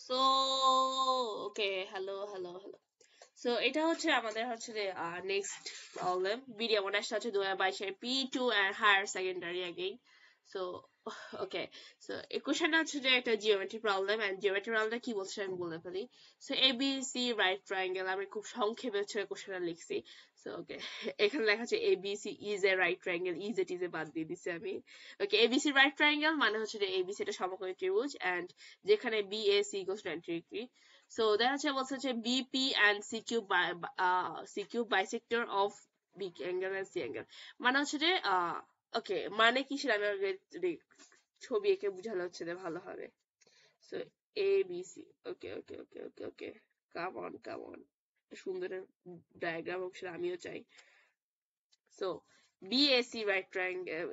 So okay, hello hello hello. So এটা হচ্ছে আমাদের হচ্ছে যে নেক্সট প্রবলেম, বিডি এমন আসছে হচ্ছে 2022-এর P2 and higher secondary again. So okay, so এই কোশ্চেনটা হচ্ছে যে একটা জিওমেট্রি প্রবলেম, এন্ড জিওমেট্রি প্রবলেমটা কি বলছে আমি বলে ফেলি। সো ABC রাইট ট্রায়াঙ্গেল, আমি খুব সংক্ষেপে হচ্ছে কোশ্চেনটা লিখছি। সো ওকে, এখানে লেখা আছে ABC is a right triangle, is a টিজ এ বাদ দিয়ে দিছি আমি। ওকে, ABC রাইট ট্রায়াঙ্গেল মানে হচ্ছে যে ABC এটা সমকোণী ত্রিভুজ, এন্ড যেখানে BAC = 90 ডিগ্রি। So দেখা যাচ্ছে বলছে হচ্ছে BP and CQ bisector of B angle and C angle, মানে হচ্ছে যে ওকে, মানে কি সেটা আমি আগে যদি ছবি এঁকে বুঝালে হচ্ছে যে ভালো হবে। So ABC, okay okay okay okay okay, come on come on, সুন্দর ডায়াগ্রাম হোক সেটা আমিও চাই। So BAC right triangle,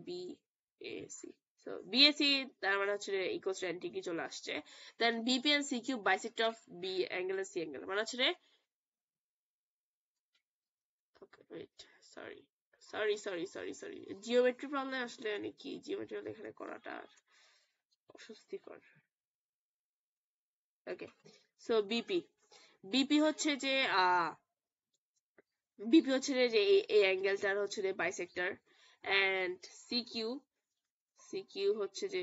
BAC, so BAC তার মানে হচ্ছে ইকুয়াল টু 90 ডিগ্রি চলে আসছে। দেন BP and CQ bisector of B angle and C angle, মানে হচ্ছে okay wait, sorry sorry sorry sorry sorry, geometry problem আসলে মানে কি জিওমেট্রি এখানে করাটা অস্বস্তিকর। ওকে, সো বিপি হচ্ছে যে বিপি হচ্ছে যে এই অ্যাঙ্গেলটার হচ্ছে যে বাইসেক্টর, এন্ড সিকিউ সিকিউ হচ্ছে যে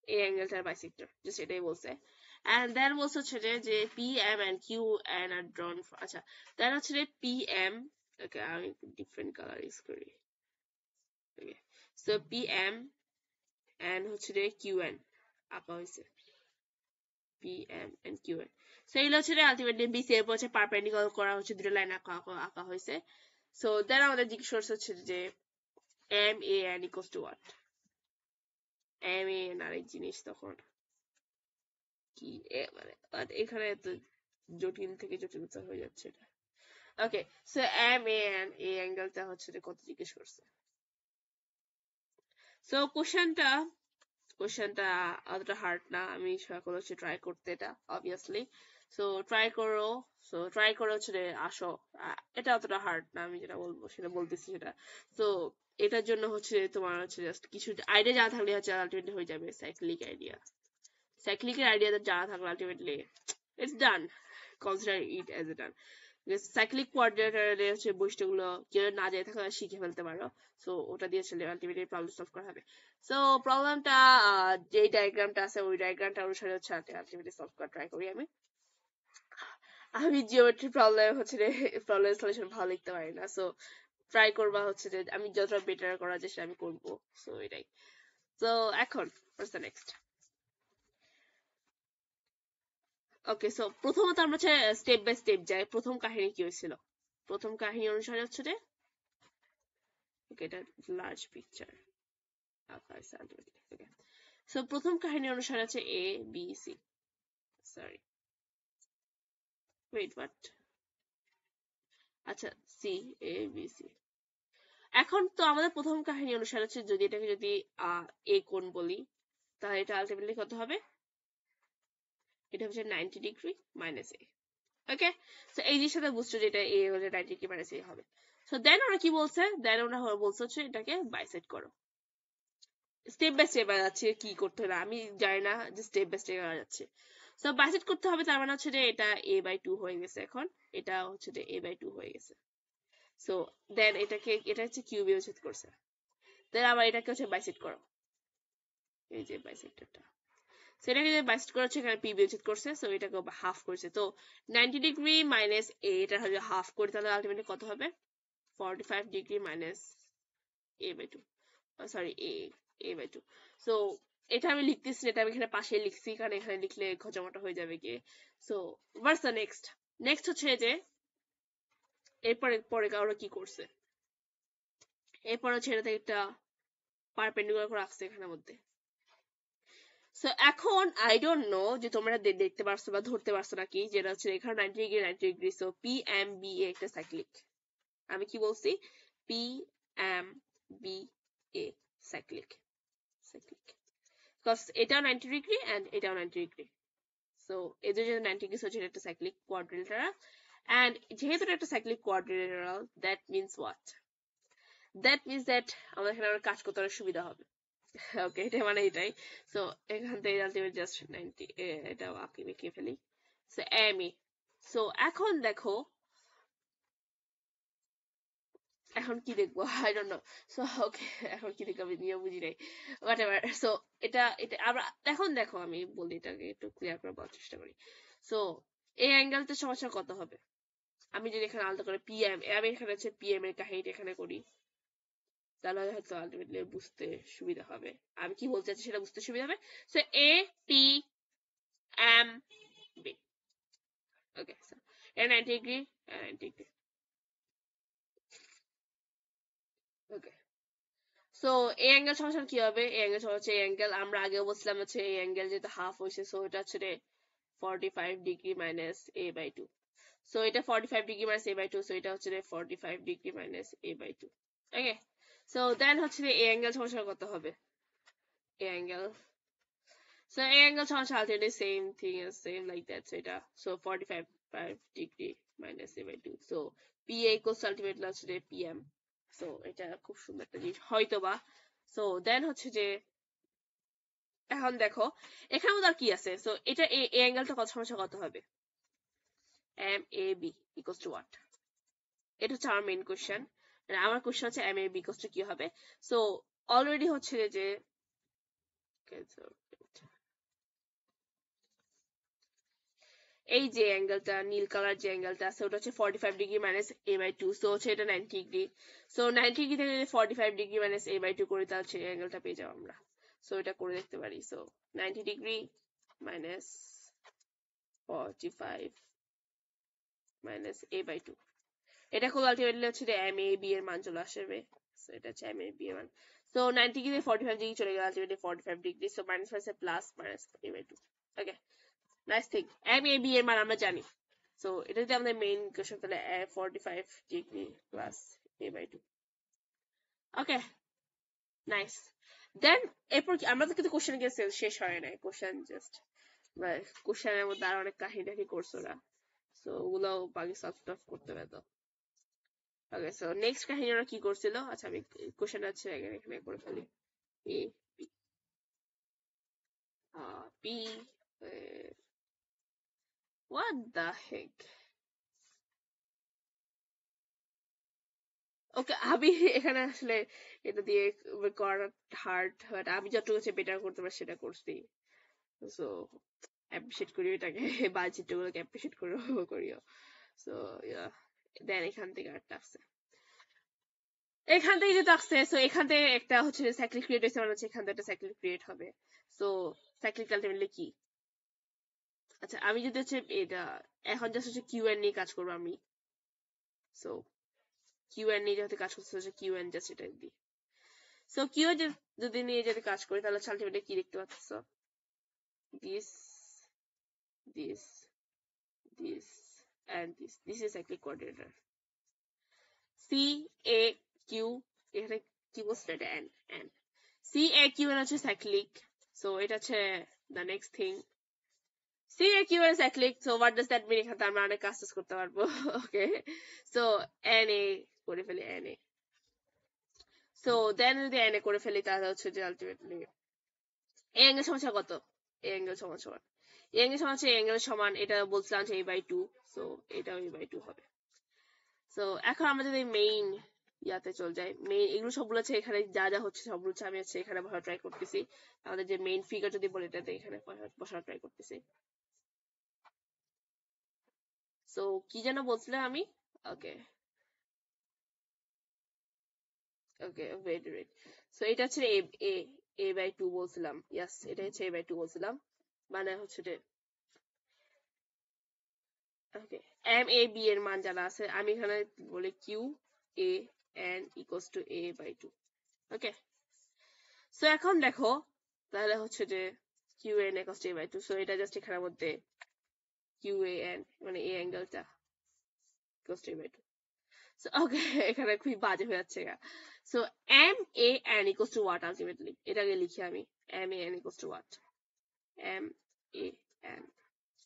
এই অ্যাঙ্গেলটার বাইসেক্টর, জাস্ট এটাই বলছে। এন্ড দেন বলছে হচ্ছে যে PM and QN are drawn, আচ্ছা দেন হচ্ছে যে PM, ওকে আমি ডিফারেন্ট কালার ইউজ করি। ওকে, সো PM and হচ্ছে যে QN আঁকা হয়েছে, PM and QN। সো এগুলো হচ্ছে আলটিমেটলি BC এর উপর হচ্ছে পারপেন্ডিকুলার করা হচ্ছে, দুটো লাইন আঁকা হয়েছে। সো দেন আমাদের জিজ্ঞেস করছে হচ্ছে যে MAN equals to what? MAN আরেক জিনিস তখন কি মানে এখানে তো জটিল থেকে জটিলতা হয়ে যাচ্ছে এটা। ওকে, সো MAN এই অ্যাঙ্গেলটা হচ্ছে যে কত জিজ্ঞেস করছে। সো কোশ্চেনটা অতটা হার্ড না, আমি সকল হচ্ছে ট্রাই করতে এটা অবভিয়াসলি। সো ট্রাই করো, হচ্ছে আসো। এটা অতটা হার্ড না, আমি যেটা বলবো সেটা বলতেছি সেটা। তো এটার জন্য হচ্ছে তোমার হচ্ছে জাস্ট কিছু আইডিয়া জানা থাকলে হচ্ছে আলটিমেটলি হয়ে যাবে। সাইক্লিকের আইডিয়া জানা থাকলে ultimately it's done, consider it as a done. Cyclic কোঅর্ডিনেটরে হচ্ছে বৈশিষ্ট্যগুলো কেউ না জেনে থাকলে শিখে ফেলতে পারো। সো ওটা দিয়ে আসলে আলটিমেটলি প্রবলেম সলভ করা হবে। সো প্রবলেমটা যেই ডায়াগ্রামটা আছে ওই ডায়াগ্রামটা অনুসারে হচ্ছে আলটিমেটলি সলভ করা ট্রাই করি আমি। আমি জিওমেট্রি প্রবলেম হচ্ছে প্রবলেম সলিউশন ভালো লিখতে পারি না, সো ট্রাই করবা হচ্ছে যে আমি যতটা বেটার করার চেষ্টা আমি করবো। সো এটাই। সো এখন what's the next? Okay, so প্রথমত আমরা হচ্ছে স্টেপ বাই স্টেপ যাই। প্রথম কাহিনী কি হয়েছিল? প্রথম কাহিনী অনুসারে হচ্ছে যে ওকে, এটা লার্জ পিকচার আঁকা আছে আলটিমেটলি। ওকে, সো প্রথম কাহিনী অনুসারে আছে ABC, সরি ওয়েট হোয়াট, আচ্ছা CABC। এখন তো আমাদের প্রথম কাহিনী অনুসারে হচ্ছে যদি এটাকে যদি A কোণ বলি, তাহলে এটা আলটিমেটলি কত হবে? এটা হচ্ছে 90 degree minus A। Okay, so এই জিনিসটা বুঝছো যে এটা A হলে 90 ডিগ্রি মাইনাস A হবে। সো দেন ওরা কি বলছে? দেন ওরা বলছে হচ্ছে এটাকে বাইসেক্ট করো। স্টেপ বাই স্টেপ যাচ্ছে, কি করতে হবে আমি জানি না, যে স্টেপ বাই স্টেপ যাচ্ছে। সো বাইসেক্ট করতে হবে, তার মানে হচ্ছে যে এটা A/2 হয়ে গেছে, এখন এটা হচ্ছে যে A/2 হয়ে গেছে। সো দেন এটা হচ্ছে কিউব বিচ্ছেদ করছে, দেন আবার এটাকে হচ্ছে বাইসেক্ট করো, এই যে বাইসেক্টরটা, সেটাকে যে বাইসেক্ট করা হচ্ছে এখানে পি বিচ্ছেদ করছে, সো এটাকে হাফ করছে। তো 90 ডিগ্রি মাইনাস A এটা হচ্ছে হাফ করে, তাহলে আলটিমেটলি কত হবে? 45 degree minus A/2, sorry A/2। So এটা আমি লিখতেছি, এটা আমি এখানে পাশে লিখছি, কারণ এখানে লিখলে খচামটা হয়ে যাবে গিয়ে। So what's the next? Next হচ্ছে যে এরপরে পরে ওরা কি করছে, এরপর হচ্ছে এটাতে একটা পারপেন্ডিকুলার করে রাখছে এখানের মধ্যে। সো এখন আই ডোন্ট নো যে তোমরা দেখতে পারছো বা ধরতে পারছো নাকি, যেটা হচ্ছে এখানে 90 ডিগ্রি 90 ডিগ্রি। সো PMBA একটা সাইক্লিক, আমি কি বলছি? PMBA সাইক্লিক, বিকজ এটাও 90 ডিগ্রি এন্ড এটাও 90 ডিগ্রি। সো এই যে 90 ডিগ্রি হচ্ছে একটা সাইক্লিক কোয়াড্রিলেটারাল, এন্ড যেহেতু এটা একটা cyclic quadrilateral, that means what? That means that আমাদের এখানে কাজ করতে অনেক সুবিধা হবে। ওকে, এটা মানে এটাই। সো এখান থেকে আলটিমেট জাস্ট 90, এটা আঁকি বেঁকে ফেলি। সো এম এ। সো এখন দেখো, এখন কি দেখবো, I don't know. So okay, এখন কি দেখবো আমি নিয়ে বুঝি নাই, হোয়াট এভার। সো এটা এটা আমরা এখন দেখো, আমি বলি, এটাকে একটু ক্লিয়ার করে বলার চেষ্টা করি। সো এই অ্যাঙ্গেলটা সমস্যা কত হবে? আমি যদি এখানে আলাদা করে পিএম, আমি এখানে হচ্ছে পিএম এর কাহিনীটা এখানে করি, তাহলে হয়তো আলটিমেটলি বুঝতে সুবিধা হবে আমি কি বলতে চাচ্ছি, সেটা বুঝতে সুবিধা হবে। So A P M B. Okay, so A 90 degree, 90 degree. Okay, so এই অ্যাঙ্গেল সমস্যা কি হবে? এই অ্যাঙ্গেল সমস্যা, এই অ্যাঙ্গেল আমরা আগেও বলছিলাম হচ্ছে এই অ্যাঙ্গেল যেহেতু হাফ হয়েছে, সো এটা হচ্ছে 45 degree minus A by 2। So এটা 45 degree minus A by 2, so এটা হচ্ছে 45 degree minus A by 2। Okay, so then হচ্ছে এই অ্যাঙ্গেল সমস্যা কত হবে? এই অ্যাঙ্গেল, so angle সমস্যা ultimately same thing as same like that, so এটা, so 45 degree minus a by 2, so PA equals ultimately হচ্ছে যে PM। so এটা খুব সুন্দর একটা জিনিস হয়তোবা। so then হচ্ছে যে এখন দেখো এখানে মধ্যে আর কি আছে, so এটা এই অ্যাঙ্গেলটা কত সমস্যা কত হবে? MAB equals to what? এটা হচ্ছে আমার মেইন কোশ্চেন। আমার কোশ্চেন হচ্ছে MAB equals to কি হবে? so অলরেডি হচ্ছে যে এই যে অ্যাঙ্গেলটা, নীল কালার যে অ্যাঙ্গেলটা আছে, ওটা হচ্ছে 45 degree minus A by 2, so হচ্ছে এটা 90 ডিগ্রি। সো 90 ডিগ্রি থেকে যদি 45 ডিগ্রি মাইনাস এ বাই 2 করি, তাহলে সেই অ্যাঙ্গেলটা পেয়ে যাবো আমরা। সো এটা করে দেখতে পারি। So 90 degree minus 45 minus A by 2, এটা খুব আলটিমেটলি হচ্ছে যে এম এ বি এর মান চলে আসবে। সো এটা হচ্ছে এম এ বি এর মান। সো 90 ডিগ্রি 45 ডিগ্রি চলে গেল, ultimately 45 degree, so minus minus plus minus A by 2। Okay, nice thing, M A B এর মান আমরা জানি। সো এটা যদি আমাদের মেইন কোশ্চেন, তাহলে 45 degree plus A by 2। Okay, nice. Then এরপর আমরা তো কিন্তু কোশ্চেন গিয়ে শেষ হয় নাই, কোশ্চেন জাস্ট কোশ্চেনের মধ্যে আর অনেক কাহিনী টাহি করছো না, সো ওগুলোও বাকি সলভ টলভ করতে পেতো। ওকে, সো নেক্সট কাহিনী ওরা কি করছিল? আচ্ছা, আমি কোশ্চেন আছে এখানে করে ফেলি। A B B, what the heck? Okay, আমি এখানে আসলে এটা দিয়ে করা হার্ড, বাট আমি যতটুকু হচ্ছে বেটার করতে পারি সেটা করছি। সো অ্যাপ্রিশিয়েট করি এটাকে, বাজিটগুলোকে অ্যাপ্রিশিয়েট করিও। সো ইয়া, দেন এখান থেকে আরেকটা আসছে, এখান থেকে যেটা আসছে, সো এখান থেকে একটা হচ্ছে সাইক্লিক ক্রিয়েট হয়েছে, মানে হচ্ছে এখান থেকে একটা সাইক্লিক ক্রিয়েট হবে। সো সাইক্লিক আলটিমেটলি কি? আচ্ছা, আমি যদি হচ্ছে এটা এখন জাস্ট হচ্ছে কিউ এন নিয়ে কাজ করবো আমি। সো কিউ এন নিয়ে যেহেতু কাজ করতে হচ্ছে কিউ এন জাস্ট এটা দিই। সো কিউ যদি নিয়ে যদি কাজ করি, তাহলে আলটিমেটলি কি দেখতে পাচ্ছ? this this this and this is cyclic coordinator C A Q, এখানে কি বলছে এটা n n C A Q n হচ্ছে cyclic, so এটা হচ্ছে the next thing, C A Q n cyclic, so what does that mean? এখানে আমরা অনেক কাজ করতে পারবো। ওকে, so n a করে ফেলি, n a, so then যদি n a করে ফেলি, তাহলে হচ্ছে যে আলটিমেটলি এই অ্যাঙ্গেল সমস্যা কত? এই অ্যাঙ্গেল সমান এই অ্যাঙ্গেল সমান হচ্ছে এই অ্যাঙ্গেল সমান, এটা বলছিলাম যে a বাই 2, সো এটাও a বাই 2 হবে। সো এখন আমরা যদি মেইন ইয়াতে চলে যাই, মেইন এগুলো সবগুলো হচ্ছে এখানে যা যা হচ্ছে সবগুলো হচ্ছে আমি হচ্ছে এখানে বসার ট্রাই করতেছি। আমাদের যে মেইন ফিগার যদি বলি, এটাতে এখানে বসার ট্রাই করতেছি। সো কি যেন বলছিলাম আমি? ওকে ওকে, ওয়েট ওয়েট, সো এটা হচ্ছে এ এ এ বাই 2 বলছিলাম, ইয়াস এটা হচ্ছে এ বাই 2 বলছিলাম, মানে হচ্ছে ওকে, এম এ বি এর মান জানা আছে, আমি এখানে বলি Q A N equals to A by 2। Okay, so এখন দেখো, তাহলে হচ্ছে যে Q N equals to A by 2, so এটা জাস্ট এখানের মধ্যে কিউ এ এন মানে এই অ্যাঙ্গেলটা equals to A by 2। So okay, এখানে খুবই বাজে হয়ে যাচ্ছে। So M A N equals to what ultimately? এটাকে লিখি আমি, M A N equals to what? M A N,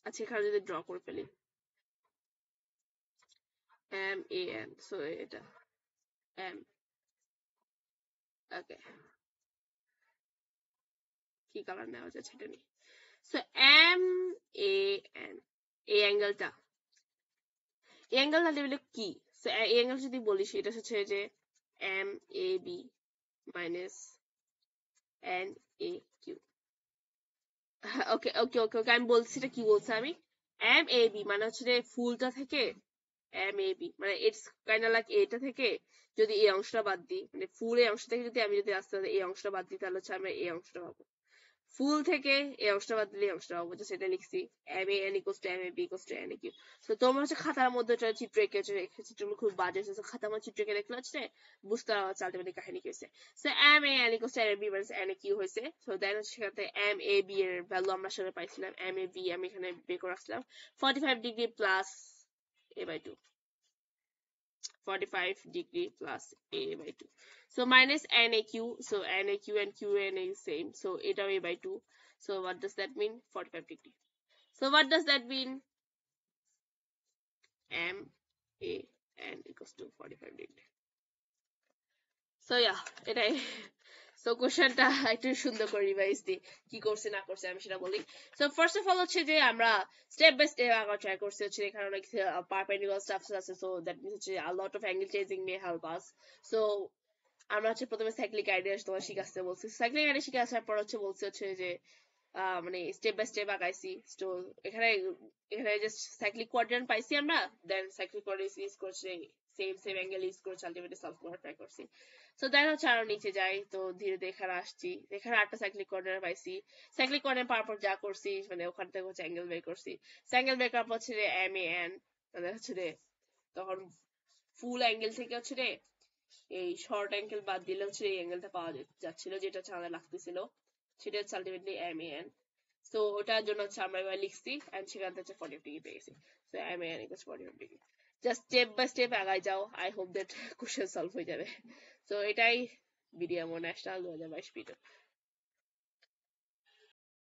আচ্ছা এখানে যদি ড্র করে ফেলি, এম এ এন, সো এটা এম, ওকে কি কালার নেওয়া যায় সেটা নিয়ে। সো এম এ এন এই অ্যাঙ্গেলটা আলটিমেটলি কি? সো এই অ্যাঙ্গেল যদি বলি সেটা হচ্ছে যে M A B minus N A Q. Okay okay okay okay আমি বলছি এটা কি বলছি আমি এম এ বি মানে হচ্ছে যে ফুলটা থেকে এম এ বি মানে ইটস কাইন্ড লাইক এটা থেকে যদি এই অংশটা বাদ দিই মানে ফুল এই অংশ থেকে যদি আমি যদি আস্তে আস্তে এই অংশটা বাদ দিই তাহলে হচ্ছে আমরা এই অংশটা পাবো। ফুল থেকে এই অংশটা বাদ দিলে এই অংশটা পাবো, সেটা লিখছি M A N equals to M A B equals to N A Q. তো তোমরা হচ্ছে খাতার মধ্যে চিত্র এঁকেছো, চিত্রগুলো খুব বাজে হচ্ছে, খাতার মধ্যে চিত্র এঁকে দেখলে হচ্ছে বুঝতে পারছে আলটিমেটলি কাহিনী কি হয়েছে। So M A N equals to M A B minus N A Q হয়েছে। সো দেন হচ্ছে সেখানে এম এ বি এর ভ্যালু আমরা সেটা পাইছিলাম, এম এ বি আমি এখানে বের করে রাখছিলাম 45 degree plus a by 2, 45 degree plus a by 2. So minus NAQ. So NAQ and QNA is same. So এটা a by 2. So what does that mean? 45 degree. So what does that mean? MAN equals to 45 degree. So yeah, এটাই। So কোশ্চেনটা একটু সুন্দর করে revise দিই, কি করছে না করছে আমি সেটা বলি। সো ফার্স্ট অফ অল হচ্ছে যে আমরা স্টেপ বাই স্টেপ আগে ট্রাই করছি হচ্ছে এখানে অনেক পারপেন্ডিকুলার স্টাফস আছে, সো দ্যাট মিন্স হচ্ছে a lot of angle changing may help us. So আমরা হচ্ছে প্রথমে সাইক্লিক আইডিয়া তোমার শিখাতে বলছি, সাইক্লিক আইডিয়া শিখে আসার পর হচ্ছে বলছে হচ্ছে যে মানে স্টেপ বাই স্টেপ আগাইছি। তো এখানে জাস্ট সাইক্লিক কোয়াড্রেন্ট পাইছি আমরা, দেন সাইক্লিক কোয়াড্রেন্ট ইউজ করছি, সেম অ্যাঙ্গেল ইউজ করছি, আলটিমেটলি সলভ করার ট্রাই করছি। সো দেন হচ্ছে আরো নিচে যাই, তো ধীরে ধীরে এখানে আসছি, এখানে 8টা সাইক্লিক কোয়াড্রেন্ট পাইছি। সাইক্লিক কোয়াড্রেন্ট পাওয়ার পর যা করছি মানে ওখান থেকে হচ্ছে অ্যাঙ্গেল বের করছি। অ্যাঙ্গেল বের করার পর হচ্ছে রে এম এ এন মানে হচ্ছে রে তখন ফুল অ্যাঙ্গেল থেকে হচ্ছে রে এই শর্ট অ্যাঙ্গেল বাদ দিলে হচ্ছে এই অ্যাঙ্গেলটা পাওয়া যাচ্ছিল, যেটা হচ্ছে আমাদের লাগতেছিল, সেটা হচ্ছে ultimately M A N. So ওটার জন্য হচ্ছে আমরা এবার লিখছি এন্ড সেখান থেকে 45 ডিগ্রি পেয়ে গেছি। So M A N equals 45 degree. Just step by step আগাই যাও, I hope that question solve হয়ে যাবে। সো এটাই বিডিএমও ন্যাশনাল 2022 ভিডিও।